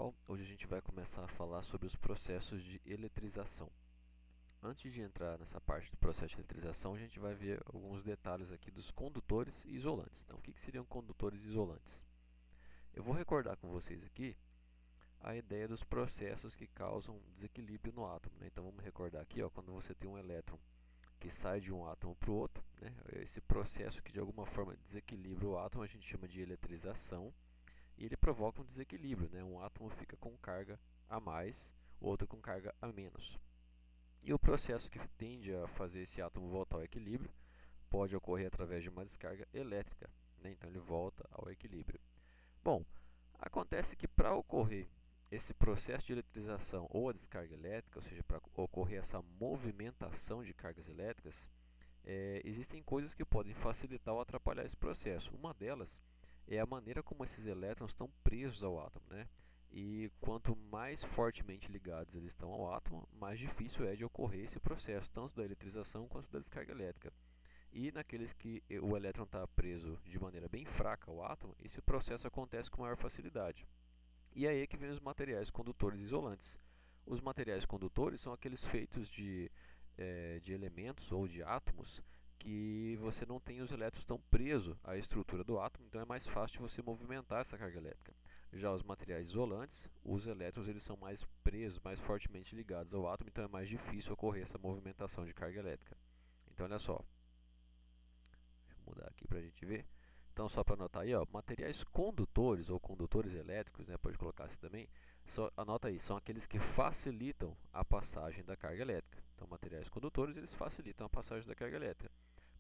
pessoal, hoje a gente vai começar a falar sobre os processos de eletrização. Antes de entrar nessa parte do processo de eletrização, a gente vai ver alguns detalhes aqui dos condutores e isolantes. Então, o que seriam condutores e isolantes? Eu vou recordar com vocês aqui a ideia dos processos que causam desequilíbrio no átomo, né? Então, vamos recordar aqui, ó, quando você tem um elétron que sai de um átomo para o outro, né? Esse processo que de alguma forma desequilibra o átomo a gente chama de eletrização. E ele provoca um desequilíbrio, né? Um átomo fica com carga a mais, o outro com carga a menos. E o processo que tende a fazer esse átomo voltar ao equilíbrio pode ocorrer através de uma descarga elétrica, né? Então ele volta ao equilíbrio. Bom, acontece que para ocorrer esse processo de eletrização ou a descarga elétrica, ou seja, para ocorrer essa movimentação de cargas elétricas, existem coisas que podem facilitar ou atrapalhar esse processo. Uma delas é a maneira como esses elétrons estão presos ao átomo, né? E quanto mais fortemente ligados eles estão ao átomo, mais difícil é de ocorrer esse processo, tanto da eletrização quanto da descarga elétrica. E naqueles que o elétron está preso de maneira bem fraca ao átomo, esse processo acontece com maior facilidade. E aí é que vem os materiais condutores isolantes. Os materiais condutores são aqueles feitos de elementos ou de átomos que você não tem os elétrons tão presos à estrutura do átomo, então é mais fácil de você movimentar essa carga elétrica. Já os materiais isolantes, os elétrons eles são mais presos, mais fortemente ligados ao átomo, então é mais difícil ocorrer essa movimentação de carga elétrica. Então olha só, deixa eu mudar aqui para a gente ver. Então, só para anotar aí, ó, materiais condutores ou condutores elétricos, né, pode colocar assim também, anota aí, são aqueles que facilitam a passagem da carga elétrica. Então, materiais condutores, eles facilitam a passagem da carga elétrica.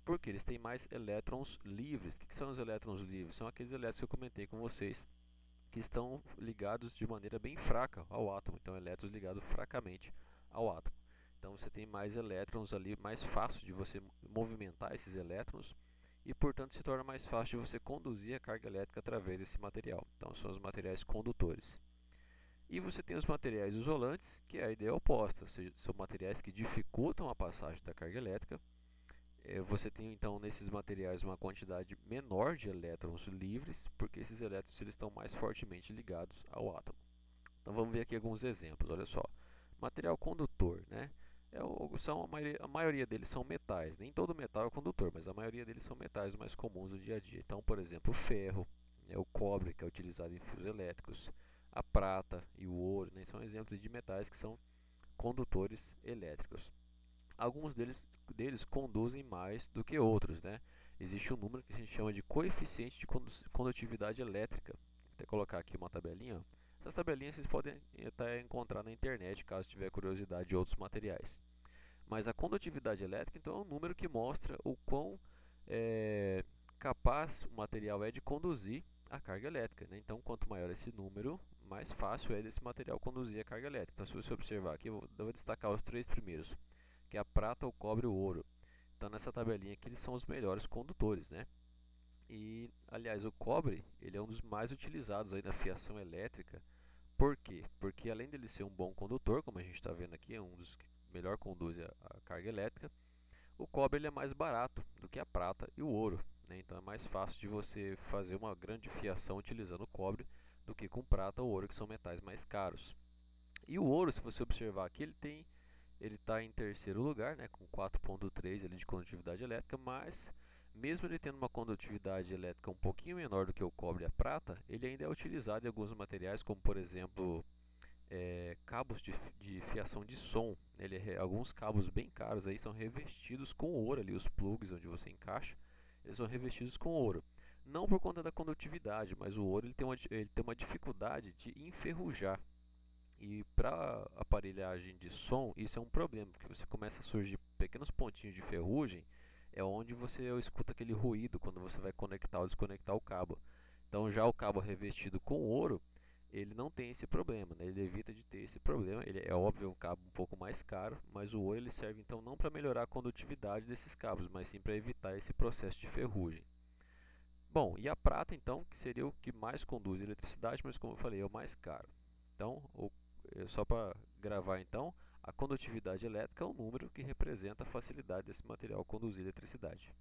Porque eles têm mais elétrons livres. O que são os elétrons livres? São aqueles elétrons que eu comentei com vocês, que estão ligados de maneira bem fraca ao átomo. Então, elétrons ligados fracamente ao átomo. Então, você tem mais elétrons ali, mais fácil de você movimentar esses elétrons e, portanto, se torna mais fácil de você conduzir a carga elétrica através desse material. Então, são os materiais condutores. E você tem os materiais isolantes, que é a ideia oposta, ou seja, são materiais que dificultam a passagem da carga elétrica. Você tem, então, nesses materiais uma quantidade menor de elétrons livres, porque esses elétrons eles estão mais fortemente ligados ao átomo. Então, vamos ver aqui alguns exemplos, olha só. Material condutor, né? A maioria deles são metais. Nem todo metal é condutor, mas a maioria deles são metais mais comuns do dia a dia. Então, por exemplo, o ferro, o cobre, que é utilizado em fios elétricos, a prata e o ouro, né, são exemplos de metais que são condutores elétricos. Alguns deles conduzem mais do que outros, né? Existe um número que a gente chama de coeficiente de condutividade elétrica. Vou até colocar aqui uma tabelinha. Essas tabelinhas vocês podem até encontrar na internet, caso tiver curiosidade de outros materiais. Mas a condutividade elétrica, então, é um número que mostra o quão capaz o material é de conduzir a carga elétrica, né? Então, quanto maior esse número, mais fácil é desse material conduzir a carga elétrica. Então, se você observar aqui, eu vou destacar os três primeiros, que é a prata, o cobre e o ouro. Então, nessa tabelinha aqui, eles são os melhores condutores, né? E, aliás, o cobre ele é um dos mais utilizados aí na fiação elétrica. Por quê? Porque além dele ser um bom condutor, como a gente está vendo aqui, é um dos que melhor conduz a carga elétrica, o cobre ele é mais barato do que a prata e o ouro, né? Então é mais fácil de você fazer uma grande fiação utilizando o cobre do que com prata ou ouro, que são metais mais caros. E o ouro, se você observar aqui, ele está em terceiro lugar, né, com 4,3 de condutividade elétrica, mas mesmo ele tendo uma condutividade elétrica um pouquinho menor do que o cobre e a prata, ele ainda é utilizado em alguns materiais, como por exemplo cabos de fiação de som. Alguns cabos bem caros aí são revestidos com ouro, ali, os plugs onde você encaixa, eles são revestidos com ouro. Não por conta da condutividade, mas o ouro ele tem uma dificuldade de enferrujar. E para aparelhagem de som, isso é um problema, porque você começa a surgir pequenos pontinhos de ferrugem, é onde você escuta aquele ruído quando você vai conectar ou desconectar o cabo. Então já o cabo revestido com ouro, ele não tem esse problema, né? Ele evita de ter esse problema. Ele é óbvio um cabo um pouco mais caro, mas o ouro ele serve então não para melhorar a condutividade desses cabos, mas sim para evitar esse processo de ferrugem. Bom, e a prata então, que seria o que mais conduz eletricidade, mas como eu falei, é o mais caro. Então, só para gravar então, a condutividade elétrica é um número que representa a facilidade desse material conduzir eletricidade.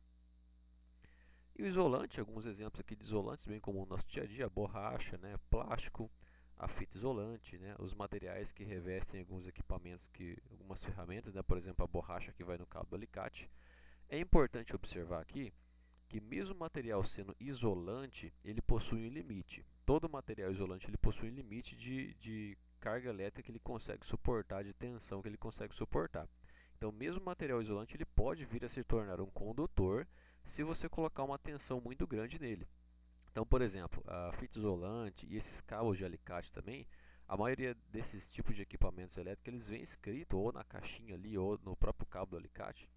E o isolante, alguns exemplos aqui de isolantes bem comum no nosso dia a dia, borracha, né, plástico, a fita isolante, né, os materiais que revestem alguns equipamentos, algumas ferramentas, né, por exemplo, a borracha que vai no cabo do alicate. É importante observar aqui que mesmo o material sendo isolante, ele possui um limite. Todo material isolante ele possui um limite de carga elétrica que ele consegue suportar, de tensão que ele consegue suportar. Então, mesmo o material isolante ele pode vir a se tornar um condutor se você colocar uma tensão muito grande nele. Então, por exemplo, a fita isolante e esses cabos de alicate também, a maioria desses tipos de equipamentos elétricos, eles vêm escrito ou na caixinha ali ou no próprio cabo do alicate,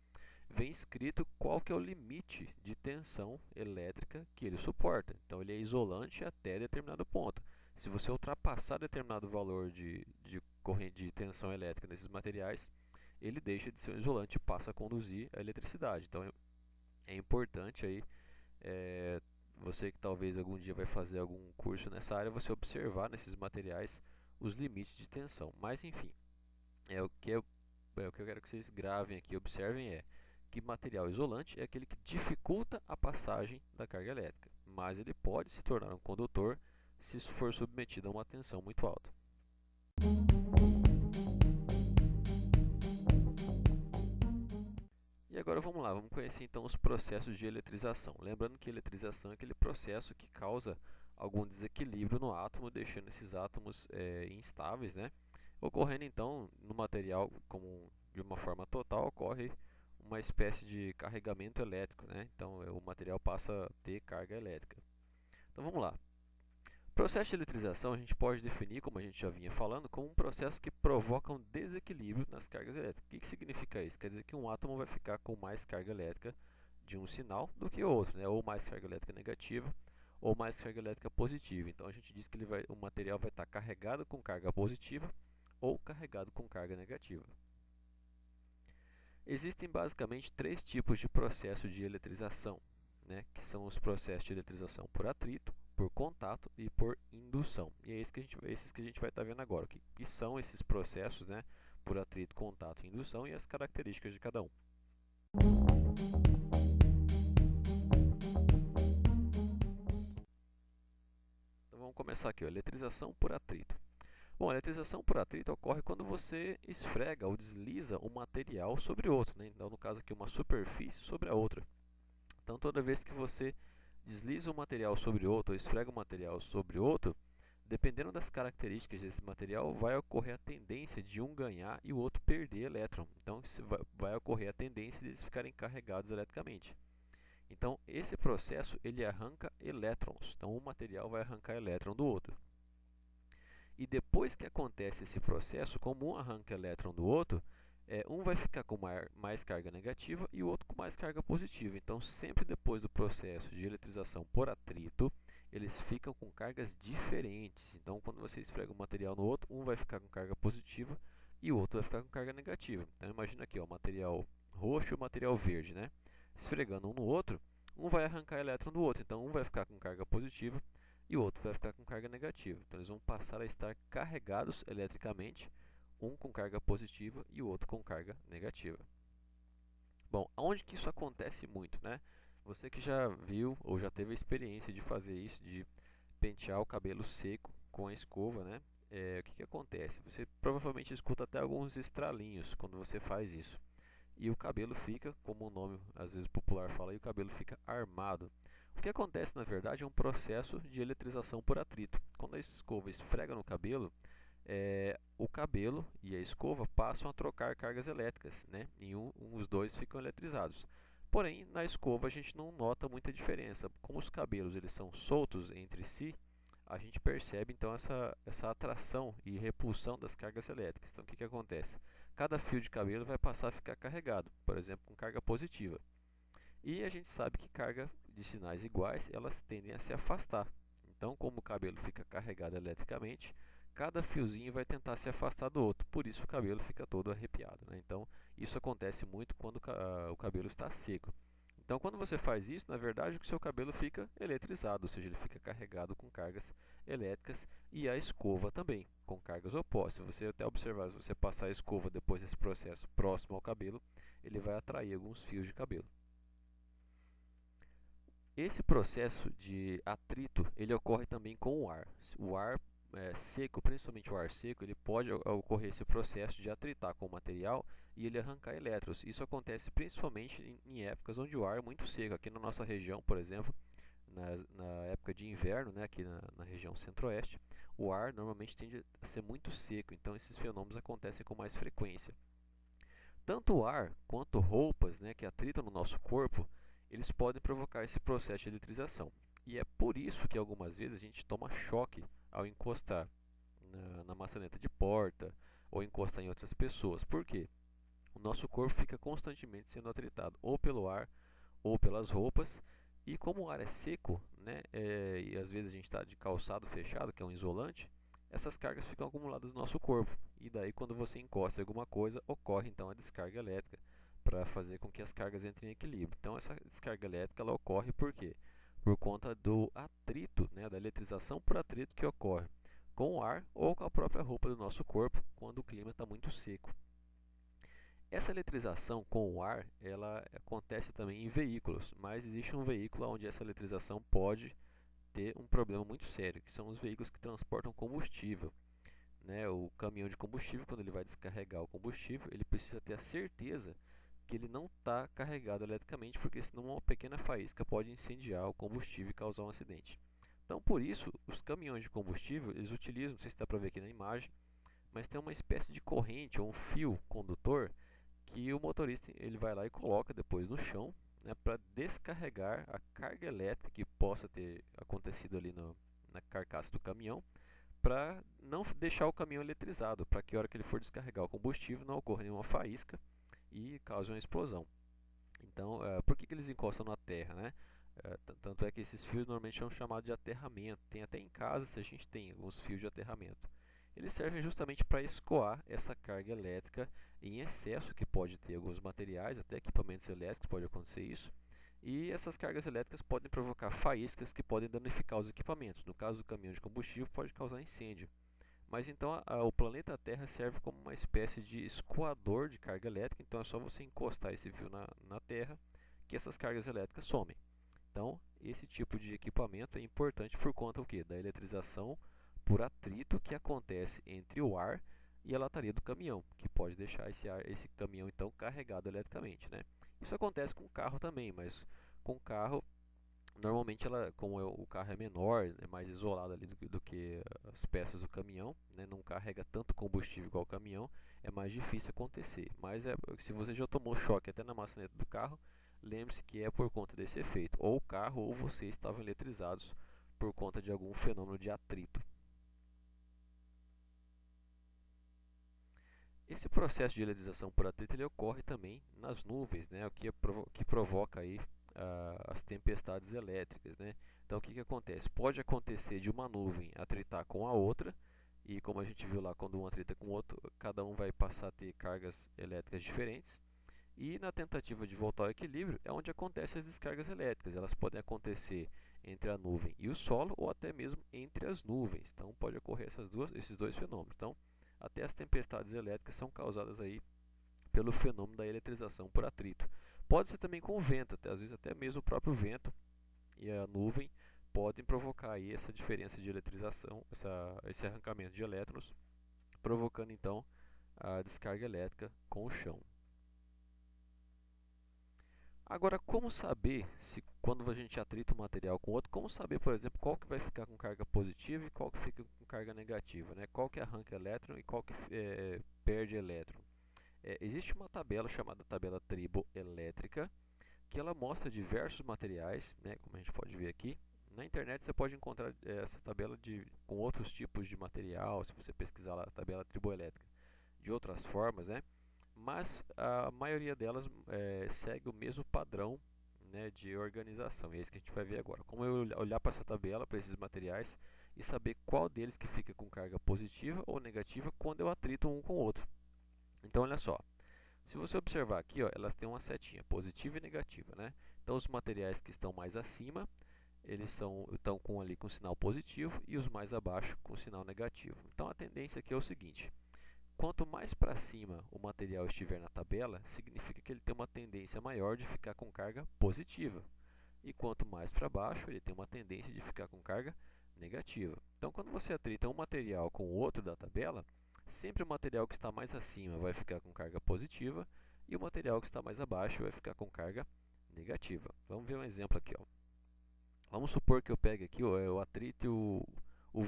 vem escrito qual que é o limite de tensão elétrica que ele suporta. Então ele é isolante até determinado ponto. Se você ultrapassar determinado valor de corrente de tensão elétrica nesses materiais, ele deixa de ser um isolante e passa a conduzir a eletricidade. Então é importante aí, você que talvez algum dia vai fazer algum curso nessa área, você observar nesses materiais os limites de tensão. Mas enfim, o que eu quero que vocês gravem aqui, observem que material isolante é aquele que dificulta a passagem da carga elétrica, mas ele pode se tornar um condutor se for submetido a uma tensão muito alta. E agora vamos lá, vamos conhecer então os processos de eletrização. Lembrando que eletrização é aquele processo que causa algum desequilíbrio no átomo, deixando esses átomos instáveis, né? Ocorrendo então no material, como de uma forma total, ocorre uma espécie de carregamento elétrico, né? Então o material passa a ter carga elétrica. Então vamos lá. Processo de eletrização a gente pode definir, como a gente já vinha falando, como um processo que provoca um desequilíbrio nas cargas elétricas. O que significa isso? Quer dizer que um átomo vai ficar com mais carga elétrica de um sinal do que o outro, né? Ou mais carga elétrica negativa ou mais carga elétrica positiva. Então a gente diz que o material vai estar carregado com carga positiva ou carregado com carga negativa. Existem basicamente três tipos de processo de eletrização, né, que são os processos de eletrização por atrito, por contato e por indução. E é esses que a gente vai estar vendo agora, que são esses processos, né, por atrito, contato e indução e as características de cada um. Então vamos começar aqui, eletrização por atrito. Bom, a eletrização por atrito ocorre quando você esfrega ou desliza um material sobre outro, né? Então, no caso aqui, uma superfície sobre a outra. Então, toda vez que você desliza um material sobre outro ou esfrega um material sobre outro, dependendo das características desse material, vai ocorrer a tendência de um ganhar e o outro perder elétron. Então, vai ocorrer a tendência de eles ficarem carregados eletricamente. Então, esse processo ele arranca elétrons. Então, um material vai arrancar elétron do outro. E depois que acontece esse processo, como um arranca elétron do outro, um vai ficar com mais carga negativa e o outro com mais carga positiva. Então, sempre depois do processo de eletrização por atrito, eles ficam com cargas diferentes. Então, quando você esfrega um material no outro, um vai ficar com carga positiva e o outro vai ficar com carga negativa. Então, imagina aqui, o material roxo e o material verde, né? Esfregando um no outro, um vai arrancar elétron do outro. Então, um vai ficar com carga positiva e o outro vai ficar com carga negativa. Então, eles vão passar a estar carregados eletricamente, um com carga positiva e o outro com carga negativa. Bom, aonde que isso acontece muito, né? Você que já viu ou já teve a experiência de fazer isso, de pentear o cabelo seco com a escova, né? O que acontece? Você provavelmente escuta até alguns estralinhos quando você faz isso. E o cabelo fica, como o nome às vezes popular fala, o cabelo fica armado. O que acontece na verdade é um processo de eletrização por atrito. Quando a escova esfrega no cabelo, o cabelo e a escova passam a trocar cargas elétricas, né? E os dois ficam eletrizados. Porém, na escova a gente não nota muita diferença. Como os cabelos eles são soltos entre si, a gente percebe então essa atração e repulsão das cargas elétricas. Então, o que acontece? Cada fio de cabelo vai passar a ficar carregado, por exemplo, com carga positiva. E a gente sabe que carga de sinais iguais, elas tendem a se afastar. Então, como o cabelo fica carregado eletricamente, cada fiozinho vai tentar se afastar do outro, por isso o cabelo fica todo arrepiado, né? Então, isso acontece muito quando o cabelo está seco. Então, quando você faz isso, na verdade, o seu cabelo fica eletrizado, ou seja, ele fica carregado com cargas elétricas e a escova também, com cargas opostas. Se você até observar, se você passar a escova depois desse processo próximo ao cabelo, ele vai atrair alguns fios de cabelo. Esse processo de atrito, ele ocorre também com o ar. O ar seco, principalmente o ar seco, ele pode ocorrer esse processo de atritar com o material e ele arrancar elétrons. Isso acontece principalmente em épocas onde o ar é muito seco. Aqui na nossa região, por exemplo, na época de inverno, né, aqui na região centro-oeste, o ar normalmente tende a ser muito seco, então esses fenômenos acontecem com mais frequência. Tanto o ar quanto roupas, né, que atritam no nosso corpo, eles podem provocar esse processo de eletrização. E é por isso que algumas vezes a gente toma choque ao encostar na maçaneta de porta ou encostar em outras pessoas. Por quê? O nosso corpo fica constantemente sendo atritado ou pelo ar ou pelas roupas. E como o ar é seco, né, e às vezes a gente está de calçado fechado, que é um isolante, essas cargas ficam acumuladas no nosso corpo. E daí quando você encosta em alguma coisa, ocorre então a descarga elétrica para fazer com que as cargas entrem em equilíbrio. Então essa descarga elétrica ela ocorre por quê? Por conta do atrito, né, da eletrização por atrito que ocorre com o ar ou com a própria roupa do nosso corpo quando o clima está muito seco. Essa eletrização com o ar, ela acontece também em veículos, mas existe um veículo onde essa eletrização pode ter um problema muito sério, que são os veículos que transportam combustível. Né? O caminhão de combustível, quando ele vai descarregar o combustível, ele precisa ter a certeza que ele não está carregado eletricamente, porque senão uma pequena faísca pode incendiar o combustível e causar um acidente. Então, por isso, os caminhões de combustível, eles utilizam, não sei se dá para ver aqui na imagem, mas tem uma espécie de corrente ou um fio condutor que o motorista ele vai lá e coloca depois no chão, né, para descarregar a carga elétrica que possa ter acontecido ali na carcaça do caminhão, para não deixar o caminhão eletrizado, para que a hora que ele for descarregar o combustível não ocorra nenhuma faísca e cause uma explosão. Então, por que eles encostam na terra, né? Tanto é que esses fios normalmente são chamados de aterramento. Tem até em casa, se a gente tem alguns fios de aterramento. Eles servem justamente para escoar essa carga elétrica em excesso que pode ter alguns materiais, até equipamentos elétricos pode acontecer isso. E essas cargas elétricas podem provocar faíscas que podem danificar os equipamentos. No caso do caminhão de combustível, pode causar incêndio. Mas então o planeta Terra serve como uma espécie de escoador de carga elétrica, então é só você encostar esse fio na Terra que essas cargas elétricas somem. Então, esse tipo de equipamento é importante por conta o quê? Da eletrização por atrito que acontece entre o ar e a lataria do caminhão, que pode deixar esse caminhão então carregado eletricamente, né? Isso acontece com o carro também, mas com o carro normalmente como o carro é menor, é mais isolado ali do que as peças do caminhão, né? Não carrega tanto combustível igual o caminhão, é mais difícil acontecer. Mas se você já tomou choque até na maçaneta do carro, lembre-se que é por conta desse efeito. Ou o carro ou você estavam eletrizados por conta de algum fenômeno de atrito. Esse processo de eletrização por atrito ele ocorre também nas nuvens, né? O que provoca aí as tempestades elétricas, né? Então o que acontece? Pode acontecer de uma nuvem atritar com a outra, e como a gente viu lá, quando um atrita com o outro, cada um vai passar a ter cargas elétricas diferentes. E na tentativa de voltar ao equilíbrio é onde acontecem as descargas elétricas. Elas podem acontecer entre a nuvem e o solo ou até mesmo entre as nuvens. Então pode ocorrer esses dois fenômenos. Então, até as tempestades elétricas são causadas aí pelo fenômeno da eletrização por atrito. Pode ser também com o vento, às vezes até mesmo o próprio vento e a nuvem podem provocar aí essa diferença de eletrização, esse arrancamento de elétrons, provocando então a descarga elétrica com o chão. Agora, como saber se quando a gente atrita um material com outro, como saber, por exemplo, qual que vai ficar com carga positiva e qual que fica com carga negativa, né? Qual que arranca elétron e qual que perde elétron? Existe uma tabela chamada tabela triboelétrica, que ela mostra diversos materiais, né, como a gente pode ver aqui. Na internet você pode encontrar essa tabela com outros tipos de material, se você pesquisar lá a tabela triboelétrica de outras formas, né? Mas a maioria delas segue o mesmo padrão, né, de organização. E é isso que a gente vai ver agora. Como eu olhar para essa tabela, para esses materiais, e saber qual deles que fica com carga positiva ou negativa quando eu atrito um com o outro. Então, olha só. Se você observar aqui, ó, elas têm uma setinha positiva e negativa, né? Então, os materiais que estão mais acima, eles estão com sinal positivo e os mais abaixo com sinal negativo. Então, a tendência aqui é o seguinte: quanto mais para cima o material estiver na tabela, significa que ele tem uma tendência maior de ficar com carga positiva. E quanto mais para baixo, ele tem uma tendência de ficar com carga negativa. Então, quando você atrita um material com o outro da tabela, sempre o material que está mais acima vai ficar com carga positiva e o material que está mais abaixo vai ficar com carga negativa. Vamos ver um exemplo aqui. Ó. Vamos supor que eu pegue aqui, ó, eu atrite o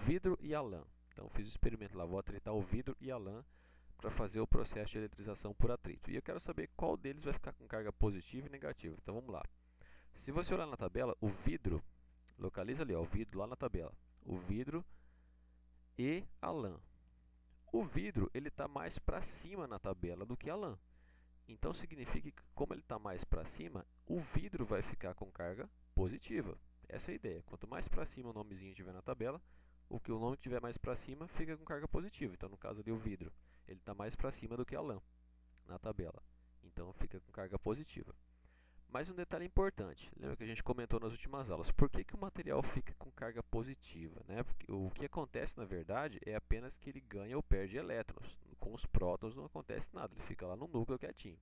vidro e a lã. Então, fiz o experimento lá, vou atritar o vidro e a lã para fazer o processo de eletrização por atrito. E eu quero saber qual deles vai ficar com carga positiva e negativa. Então, vamos lá. Se você olhar na tabela, o vidro, localiza ali, ó, o vidro lá na tabela. O vidro e a lã. O vidro ele está mais para cima na tabela do que a lã. Então, significa que, como ele está mais para cima, o vidro vai ficar com carga positiva. Essa é a ideia. Quanto mais para cima o nomezinho estiver na tabela, o que o nome estiver mais para cima fica com carga positiva. Então, no caso ali, o vidro, ele está mais para cima do que a lã na tabela. Então, fica com carga positiva. Mas um detalhe importante, lembra que a gente comentou nas últimas aulas, por que o material fica com carga positiva? Né? Porque o que acontece, na verdade, é apenas que ele ganha ou perde elétrons. Com os prótons não acontece nada, ele fica lá no núcleo quietinho.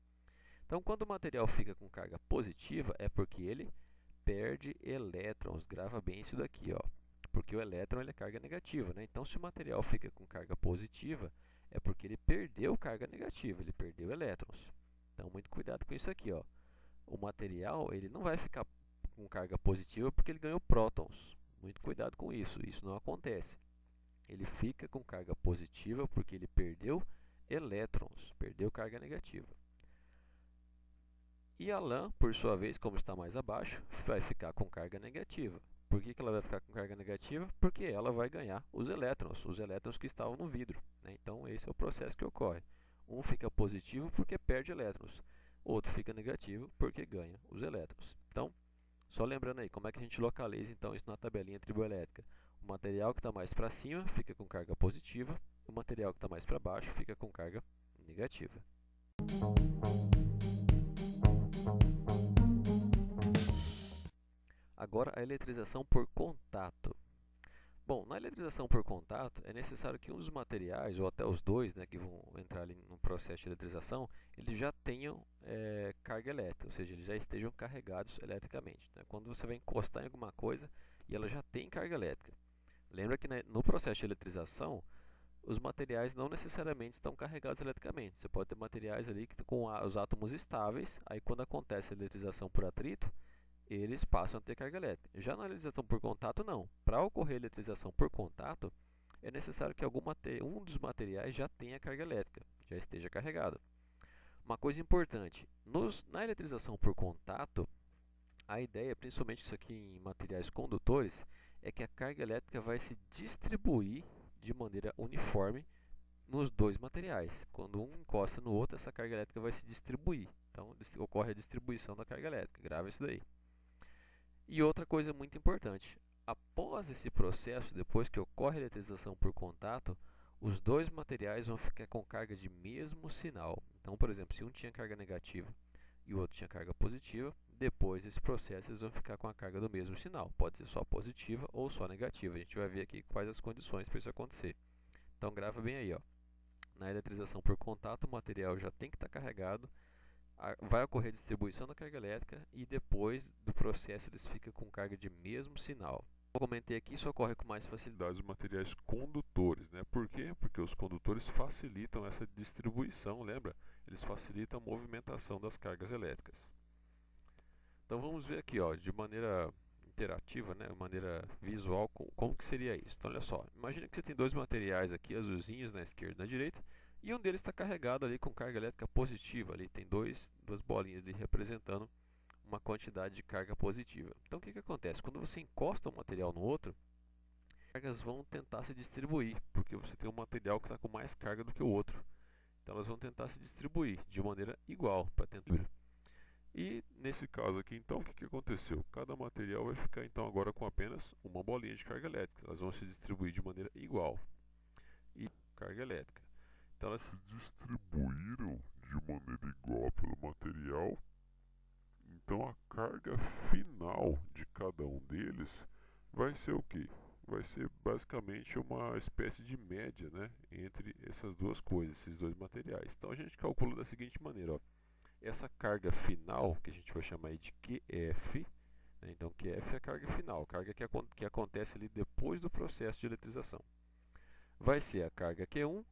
Então, quando o material fica com carga positiva, é porque ele perde elétrons. Grava bem isso daqui, ó. Porque o elétron ele é carga negativa. Né? Então, se o material fica com carga positiva, é porque ele perdeu carga negativa, ele perdeu elétrons. Então, muito cuidado com isso aqui, ó. O material ele não vai ficar com carga positiva porque ele ganhou prótons. Muito cuidado com isso, isso não acontece. Ele fica com carga positiva porque ele perdeu elétrons, perdeu carga negativa. E a lã, por sua vez, como está mais abaixo, vai ficar com carga negativa. Por que ela vai ficar com carga negativa? Porque ela vai ganhar os elétrons que estavam no vidro. Né? Então, esse é o processo que ocorre. Um fica positivo porque perde elétrons. Outro fica negativo porque ganha os elétrons. Então, só lembrando aí, como é que a gente localiza então isso na tabelinha triboelétrica? O material que está mais para cima fica com carga positiva, o material que está mais para baixo fica com carga negativa. Agora, a eletrização por contato. Bom, na eletrização por contato, é necessário que um dos materiais, ou até os dois, né, que vão entrar ali no processo de eletrização, eles já tenham carga elétrica, ou seja, eles já estejam carregados eletricamente. Né? Quando você vai encostar em alguma coisa e ela já tem carga elétrica. Lembra que no processo de eletrização, os materiais não necessariamente estão carregados eletricamente. Você pode ter materiais ali que com os átomos estáveis, aí quando acontece a eletrização por atrito, eles passam a ter carga elétrica. Já na eletrização por contato, não. Para ocorrer eletrização por contato, é necessário que um dos materiais já tenha carga elétrica, já esteja carregado. Uma coisa importante, na eletrização por contato, a ideia, principalmente isso aqui em materiais condutores, é que a carga elétrica vai se distribuir de maneira uniforme nos dois materiais. Quando um encosta no outro, essa carga elétrica vai se distribuir. Então, ocorre a distribuição da carga elétrica. Grava isso daí. E outra coisa muito importante, após esse processo, depois que ocorre a eletrização por contato, os dois materiais vão ficar com carga de mesmo sinal. Então, por exemplo, se um tinha carga negativa e o outro tinha carga positiva, depois desse processo eles vão ficar com a carga do mesmo sinal. Pode ser só positiva ou só negativa. A gente vai ver aqui quais as condições para isso acontecer. Então, grava bem aí, ó. Na eletrização por contato, o material já tem que estar carregado, vai ocorrer a distribuição da carga elétrica e depois do processo eles ficam com carga de mesmo sinal. Como eu comentei aqui, isso ocorre com mais facilidade Os materiais condutores, né? Por quê? Porque os condutores facilitam essa distribuição, lembra? Eles facilitam a movimentação das cargas elétricas. Então vamos ver aqui, ó, de maneira interativa, né, maneira visual, como que seria isso. Então olha só, imagina que você tem dois materiais aqui, azulzinhos na esquerda e na direita, e um deles está carregado ali com carga elétrica positiva, ali tem duas bolinhas ali representando uma quantidade de carga positiva. Então o que acontece? Quando você encosta um material no outro, as cargas vão tentar se distribuir, porque você tem um material que está com mais carga do que o outro. Então elas vão tentar se distribuir de maneira igual para tentar. E nesse caso aqui, então, o que aconteceu? Cada material vai ficar então agora com apenas uma bolinha de carga elétrica. Elas vão se distribuir de maneira igual. E carga elétrica. Então elas se distribuíram de maneira igual pelo material. Então a carga final de cada um deles vai ser o quê? Vai ser basicamente uma espécie de média, né, entre essas duas coisas, esses dois materiais. Então a gente calcula da seguinte maneira, ó. Essa carga final, que a gente vai chamar aí de QF, né, Então QF é a carga final, carga que acontece ali depois do processo de eletrização. Vai ser a carga Q1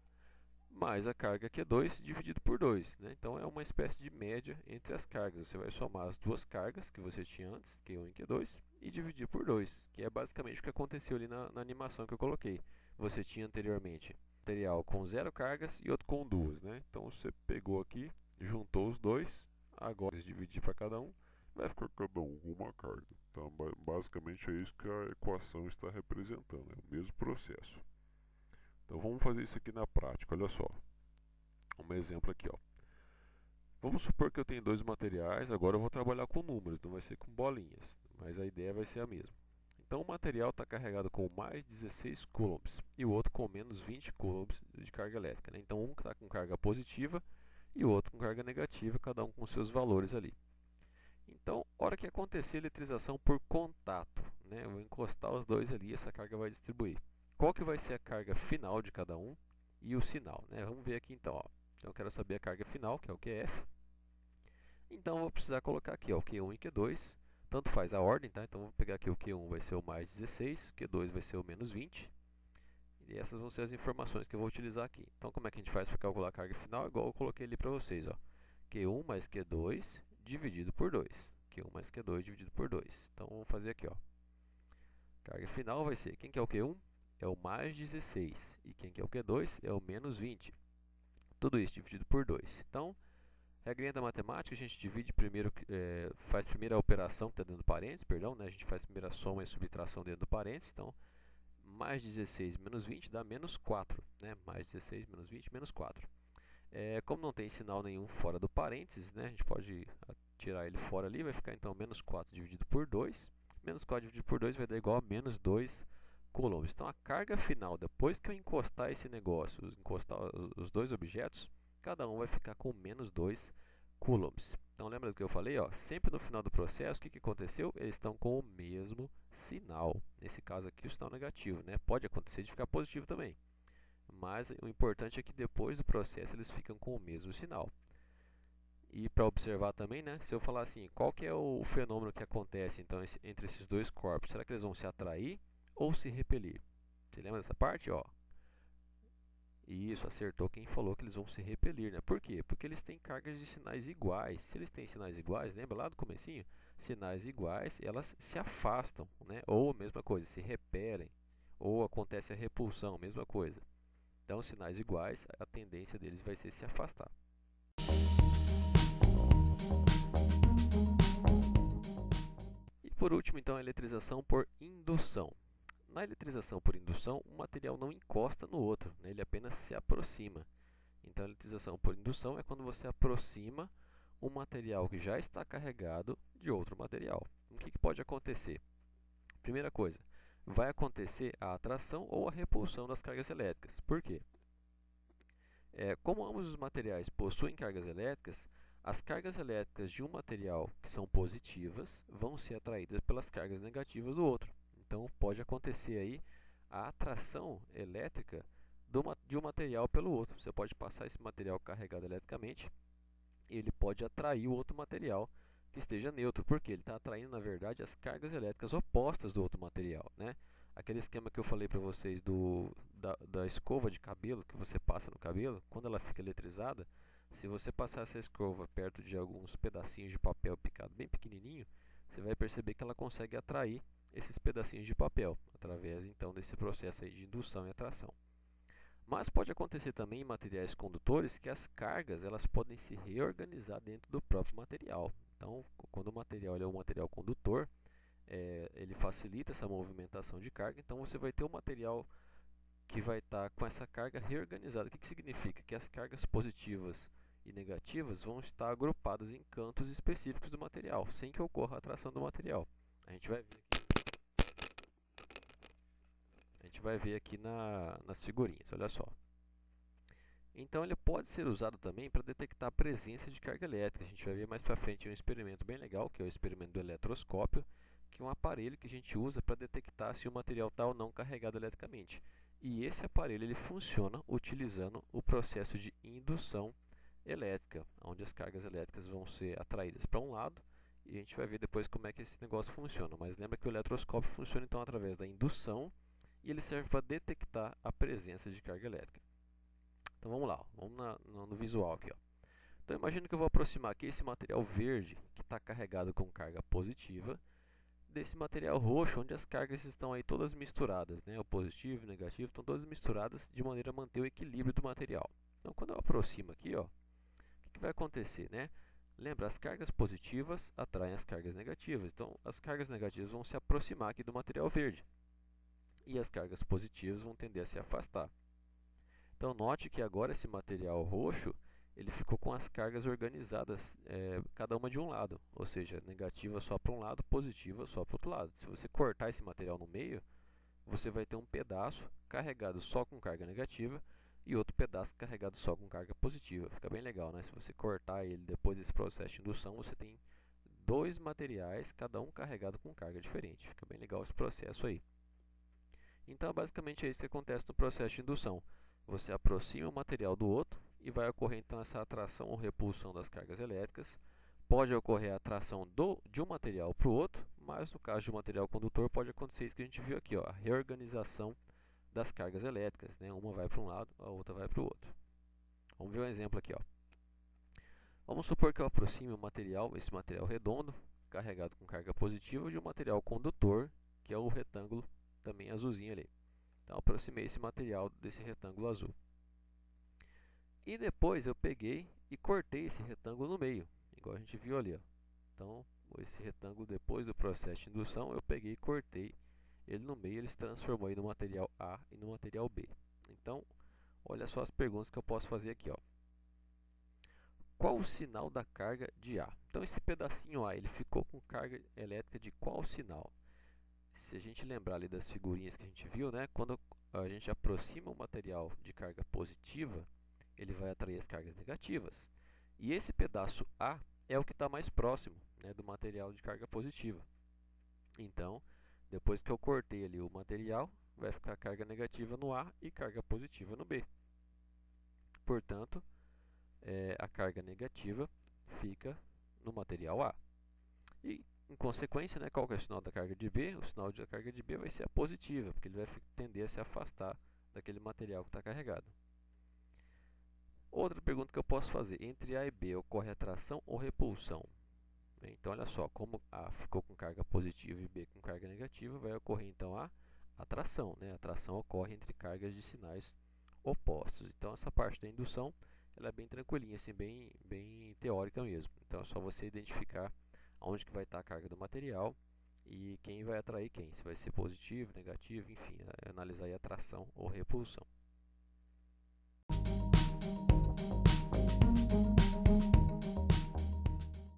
mais a carga Q2 dividido por 2. Né? Então é uma espécie de média entre as cargas. Você vai somar as duas cargas que você tinha antes, Q1 e Q2, e dividir por 2, que é basicamente o que aconteceu ali na animação que eu coloquei. Você tinha anteriormente material com 0 cargas e outro com 2. Né? Então você pegou aqui, juntou os dois, agora dividir para cada um, vai ficar cada um com uma carga. Então basicamente é isso que a equação está representando, é o mesmo processo. Então vamos fazer isso aqui na prática, olha só. Um exemplo aqui, ó. Vamos supor que eu tenho dois materiais, agora eu vou trabalhar com números, não vai ser com bolinhas, mas a ideia vai ser a mesma. Então o material está carregado com mais 16 coulombs e o outro com menos 20 coulombs de carga elétrica. Né? Então um está com carga positiva e o outro com carga negativa, cada um com seus valores ali. Então, hora que acontecer a eletrização por contato, né? Eu vou encostar os dois ali e essa carga vai distribuir. Qual que vai ser a carga final de cada um e o sinal, né? Vamos ver aqui então, ó. Então eu quero saber a carga final, que é o QF. Então eu vou precisar colocar aqui, ó, o Q1 e Q2, tanto faz a ordem, tá? Então vou pegar aqui o Q1 vai ser o mais 16, o Q2 vai ser o menos 20. E essas vão ser as informações que eu vou utilizar aqui. Então como é que a gente faz para calcular a carga final? Igual eu coloquei ali para vocês, ó. Q1 mais Q2 dividido por 2. Q1 mais Q2 dividido por 2. Então vamos fazer aqui, ó. Carga final vai ser, quem que é o Q1? É o mais 16. E quem que é o Q2? É o menos 20. Tudo isso dividido por 2. Então, regrinha da matemática, a gente divide primeiro, faz primeiro a operação que está dentro do parênteses, perdão, né? A gente faz primeiro a soma e subtração dentro do parênteses. Então, mais 16 menos 20 dá menos 4. Né? Mais 16 menos 20, menos 4. Como não tem sinal nenhum fora do parênteses, né? A gente pode tirar ele fora ali, vai ficar então menos 4 dividido por 2. Menos 4 dividido por 2 vai dar igual a menos 2 coulombs. Então a carga final, depois que eu encostar esse negócio, encostar os dois objetos, cada um vai ficar com menos 2 coulombs. Então lembra do que eu falei? Ó, sempre no final do processo, o que aconteceu? Eles estão com o mesmo sinal. Nesse caso aqui o sinal negativo, né? Pode acontecer de ficar positivo também. Mas o importante é que depois do processo eles ficam com o mesmo sinal. E para observar também, né, se eu falar assim, qual que é o fenômeno que acontece então entre esses dois corpos? Será que eles vão se atrair ou se repelir? Você lembra dessa parte? Ó? Isso, acertou quem falou que eles vão se repelir. Né? Por quê? Porque eles têm cargas de sinais iguais. Se eles têm sinais iguais, lembra lá do comecinho? Sinais iguais, elas se afastam, né? Ou a mesma coisa, se repelem. Ou acontece a repulsão, mesma coisa. Então, sinais iguais, a tendência deles vai ser se afastar. E por último, então, a eletrização por indução. Na eletrização por indução, um material não encosta no outro, né? Ele apenas se aproxima. Então, a eletrização por indução é quando você aproxima um material que já está carregado de outro material. O que pode acontecer? Primeira coisa, vai acontecer a atração ou a repulsão das cargas elétricas. Por quê? Como ambos os materiais possuem cargas elétricas, as cargas elétricas de um material que são positivas vão ser atraídas pelas cargas negativas do outro. Então pode acontecer aí a atração elétrica de um material pelo outro. Você pode passar esse material carregado eletricamente e ele pode atrair o outro material que esteja neutro, porque ele está atraindo, na verdade, as cargas elétricas opostas do outro material, né? Aquele esquema que eu falei para vocês da escova de cabelo que você passa no cabelo, quando ela fica eletrizada, se você passar essa escova perto de alguns pedacinhos de papel picado bem pequenininho, você vai perceber que ela consegue atrair esses pedacinhos de papel, através então desse processo aí de indução e atração. Mas pode acontecer também em materiais condutores que as cargas elas podem se reorganizar dentro do próprio material. Então, quando o material é um material condutor, ele facilita essa movimentação de carga, então você vai ter um material que vai estar com essa carga reorganizada. O que significa? Que as cargas positivas e negativas vão estar agrupadas em cantos específicos do material, sem que ocorra a atração do material. A gente vai ver aqui nas figurinhas, olha só. Então ele pode ser usado também para detectar a presença de carga elétrica. A gente vai ver mais para frente um experimento bem legal, que é o experimento do eletroscópio, que é um aparelho que a gente usa para detectar se o material está ou não carregado eletricamente. E esse aparelho ele funciona utilizando o processo de indução elétrica, onde as cargas elétricas vão ser atraídas para um lado e a gente vai ver depois como é que esse negócio funciona. Mas lembra que o eletroscópio funciona então através da indução e ele serve para detectar a presença de carga elétrica. Então vamos lá, ó. Vamos no visual aqui. Ó. Então imagina que eu vou aproximar aqui esse material verde que está carregado com carga positiva desse material roxo, onde as cargas estão aí todas misturadas, né? O positivo e o negativo estão todas misturadas de maneira a manter o equilíbrio do material. Então quando eu aproximo aqui, ó, o que vai acontecer, né? Lembra, as cargas positivas atraem as cargas negativas. Então as cargas negativas vão se aproximar aqui do material verde e as cargas positivas vão tender a se afastar. Então note que agora esse material roxo ele ficou com as cargas organizadas, cada uma de um lado, ou seja, negativa só para um lado, positiva só para o outro lado. Se você cortar esse material no meio, você vai ter um pedaço carregado só com carga negativa e outro pedaço carregado só com carga positiva. Fica bem legal, né? Se você cortar ele depois desse processo de indução, você tem dois materiais, cada um carregado com carga diferente. Fica bem legal esse processo aí. Então, basicamente é isso que acontece no processo de indução. Você aproxima o material do outro e vai ocorrer então essa atração ou repulsão das cargas elétricas. Pode ocorrer a atração de um material para o outro, mas no caso de um material condutor pode acontecer isso que a gente viu aqui, ó, a reorganização das cargas elétricas, né? Uma vai para um lado, a outra vai para o outro. Vamos ver um exemplo aqui. Ó. Vamos supor que eu aproxime um material, esse material redondo, carregado com carga positiva, de um material condutor, que é o retângulo também azulzinho ali. Então, aproximei esse material desse retângulo azul. E depois eu peguei e cortei esse retângulo no meio, igual a gente viu ali. Ó. Então, esse retângulo, depois do processo de indução, eu peguei e cortei ele no meio, ele se transformou aí no material A e no material B. Então, olha só as perguntas que eu posso fazer aqui. Ó. Qual o sinal da carga de A? Então, esse pedacinho A, ele ficou com carga elétrica de qual sinal? Se a gente lembrar ali das figurinhas que a gente viu, né, quando a gente aproxima o material de carga positiva, ele vai atrair as cargas negativas. E esse pedaço A é o que está mais próximo, né, do material de carga positiva. Então, depois que eu cortei ali o material, vai ficar carga negativa no A e carga positiva no B. Portanto, a carga negativa fica no material A. E em consequência, né, qual que é o sinal da carga de B? O sinal da carga de B vai ser a positiva, porque ele vai tender a se afastar daquele material que está carregado. Outra pergunta que eu posso fazer, entre A e B ocorre atração ou repulsão? Então, olha só, como A ficou com carga positiva e B com carga negativa, vai ocorrer então a atração. Né? A atração ocorre entre cargas de sinais opostos. Então, essa parte da indução ela é bem tranquilinha, assim, bem teórica mesmo. Então, é só você identificar onde que vai estar a carga do material e quem vai atrair quem, se vai ser positivo, negativo, enfim, analisar aí a atração ou repulsão.